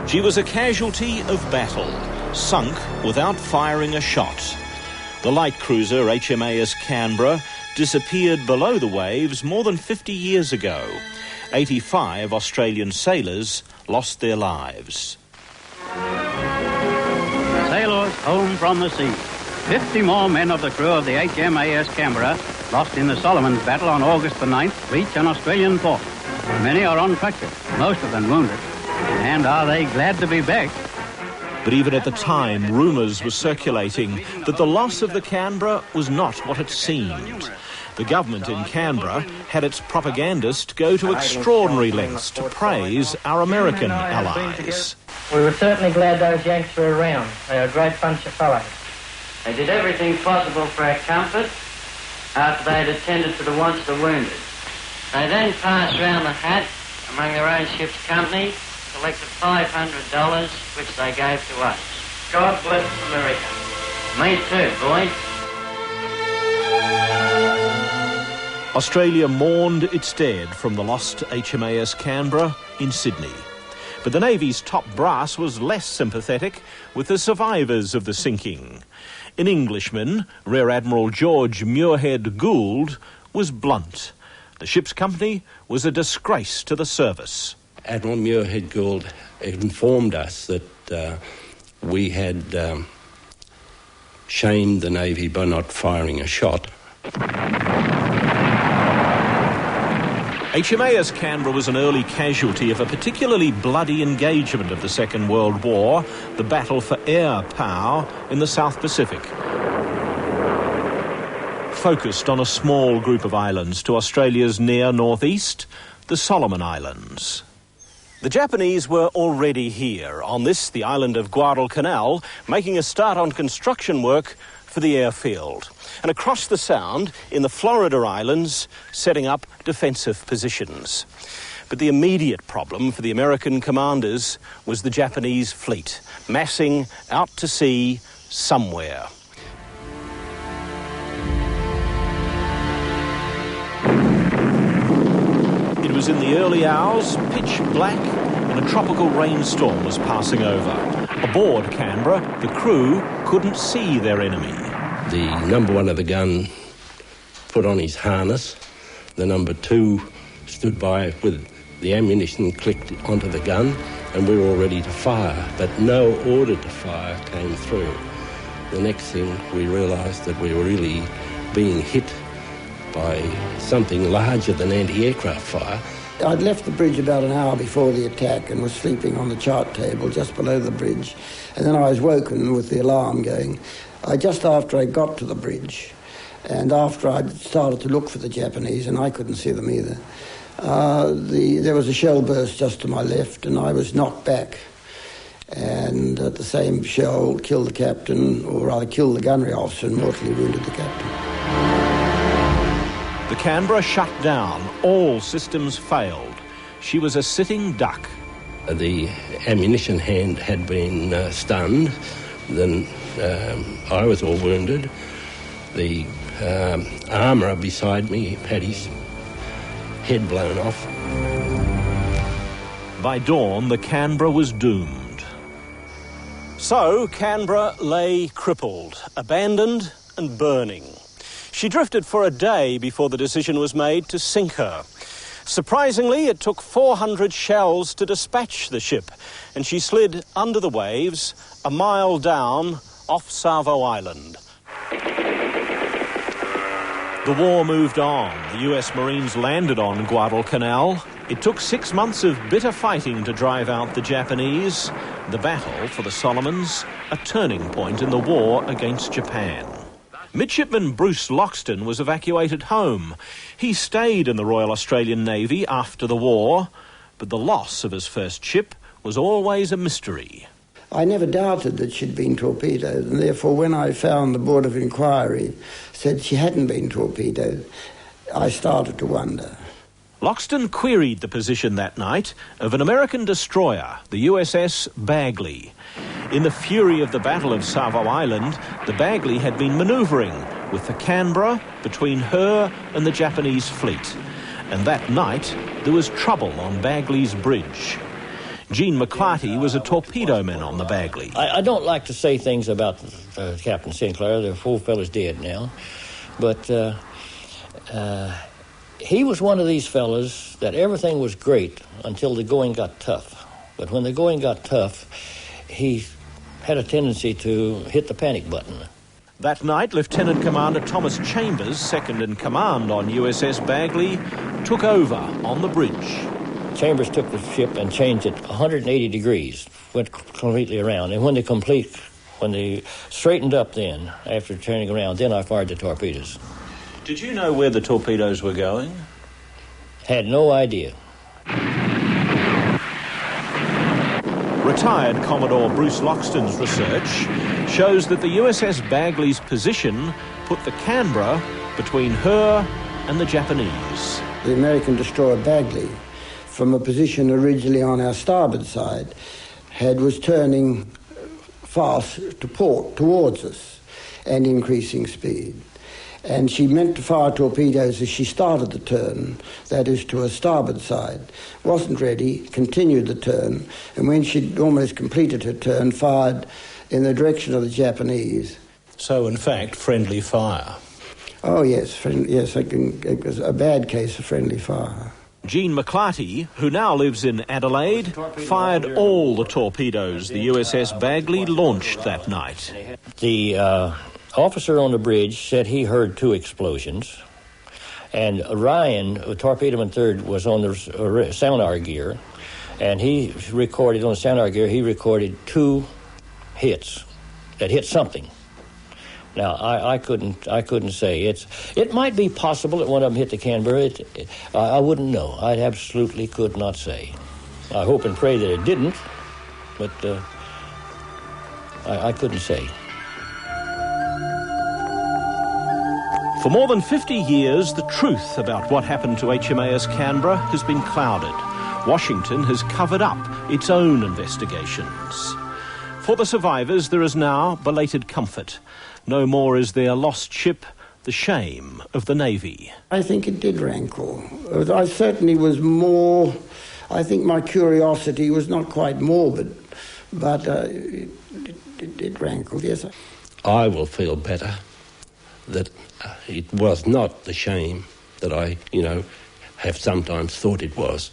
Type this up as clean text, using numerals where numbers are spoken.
She was a casualty of battle, sunk without firing a shot. The light cruiser HMAS Canberra disappeared below the waves more than 50 years ago. 85 Australian sailors lost their lives. Sailors home from the sea. 50 more men of the crew of the HMAS Canberra lost in the Solomons battle on August the 9th reach an Australian port. Many are unfractured, most of them wounded. And are they glad to be back? But even at the time, rumours were circulating that the loss of the Canberra was not what it seemed. The government in Canberra had its propagandist go to extraordinary lengths to praise our American allies. We were certainly glad those Yanks were around. They are a great bunch of fellows. They did everything possible for our comfort after they had attended to the wants of the wounded. They then passed round the hat among their own ship's company, collected $500, which they gave to us. God bless America. Me too, boy. Australia mourned its dead from the lost HMAS Canberra in Sydney. But the Navy's top brass was less sympathetic with the survivors of the sinking. An Englishman, Rear Admiral George Muirhead Gould, was blunt. The ship's company was a disgrace to the service. Admiral Muirhead Gould informed us that we had shamed the Navy by not firing a shot. HMAS Canberra was an early casualty of a particularly bloody engagement of the Second World War, the battle for air power in the South Pacific. Focused on a small group of islands to Australia's near northeast, the Solomon Islands. The Japanese were already here on this, the island of Guadalcanal, making a start on construction work for the airfield. And across the Sound, in the Florida Islands, setting up defensive positions. But the immediate problem for the American commanders was the Japanese fleet, massing out to sea somewhere. It was in the early hours, pitch black, and a tropical rainstorm was passing over. Aboard Canberra, the crew couldn't see their enemy. The number one of the gun put on his harness. The number two stood by with the ammunition clicked onto the gun, and we were all ready to fire, but no order to fire came through. The next thing we realised that we were really being hit by something larger than anti-aircraft fire. I'd left the bridge about an hour before the attack and was sleeping on the chart table just below the bridge. And then I was woken with the alarm going. Just after I got to the bridge and after I'd started to look for the Japanese, and I couldn't see them either, there was a shell burst just to my left and I was knocked back. And the same shell killed the captain, or rather killed the gunnery officer and mortally wounded the captain. The Canberra shut down. All systems failed. She was a sitting duck. The ammunition hand had been stunned. Then I was all wounded. The armourer beside me had his head blown off. By dawn, the Canberra was doomed. So Canberra lay crippled, abandoned and burning. She drifted for a day before the decision was made to sink her. Surprisingly, it took 400 shells to dispatch the ship, and she slid under the waves a mile down off Savo Island. The war moved on. The US Marines landed on Guadalcanal. It took 6 months of bitter fighting to drive out the Japanese. The battle for the Solomons, a turning point in the war against Japan. Midshipman Bruce Loxton was evacuated home. He stayed in the Royal Australian Navy after the war, but the loss of his first ship was always a mystery. I never doubted that she'd been torpedoed, and therefore when I found the Board of Inquiry said she hadn't been torpedoed, I started to wonder. Loxton queried the position that night of an American destroyer, the USS Bagly. In the fury of the Battle of Savo Island, the Bagly had been manoeuvring with the Canberra between her and the Japanese fleet. And that night, there was trouble on Bagly's bridge. Gene McClarty was a torpedo man on the Bagly. I don't like to say things about Captain Sinclair. The poor fellow's dead now. But he was one of these fellas that everything was great until the going got tough. But when the going got tough, he had a tendency to hit the panic button. That night, Lieutenant Commander Thomas Chambers, second in command on USS Bagly, took over on the bridge. Chambers took the ship and changed it 180 degrees, went completely around. And when they straightened up then, after turning around, then I fired the torpedoes. Did you know where the torpedoes were going? Had no idea. Retired Commodore Bruce Loxton's research shows that the USS Bagly's position put the Canberra between her and the Japanese. The American destroyer Bagly, from a position originally on our starboard side, was turning fast to port towards us and increasing speed. And she meant to fire torpedoes as she started the turn, that is to her starboard side. Wasn't ready, continued the turn, and when she'd almost completed her turn, fired in the direction of the Japanese. So, in fact, friendly fire. Oh, yes, it was a bad case of friendly fire. Gene McClarty, who now lives in Adelaide, fired all the torpedoes the USS Bagly launched that night. The officer on the bridge said he heard 2 explosions, and Ryan, torpedoman third, was on the sonar gear, and he recorded on the sonar gear, he recorded 2 hits that hit something. Now, I couldn't say. It might be possible that one of them hit the Canberra. I wouldn't know. I absolutely could not say. I hope and pray that it didn't, but I couldn't say. For more than 50 years, the truth about what happened to HMAS Canberra has been clouded. Washington has covered up its own investigations. For the survivors, there is now belated comfort. No more is their lost ship the shame of the Navy. I think it did rankle. I certainly was more... I think my curiosity was not quite morbid, but it rankled, yes. I will feel better that it was not the shame that I, have sometimes thought it was.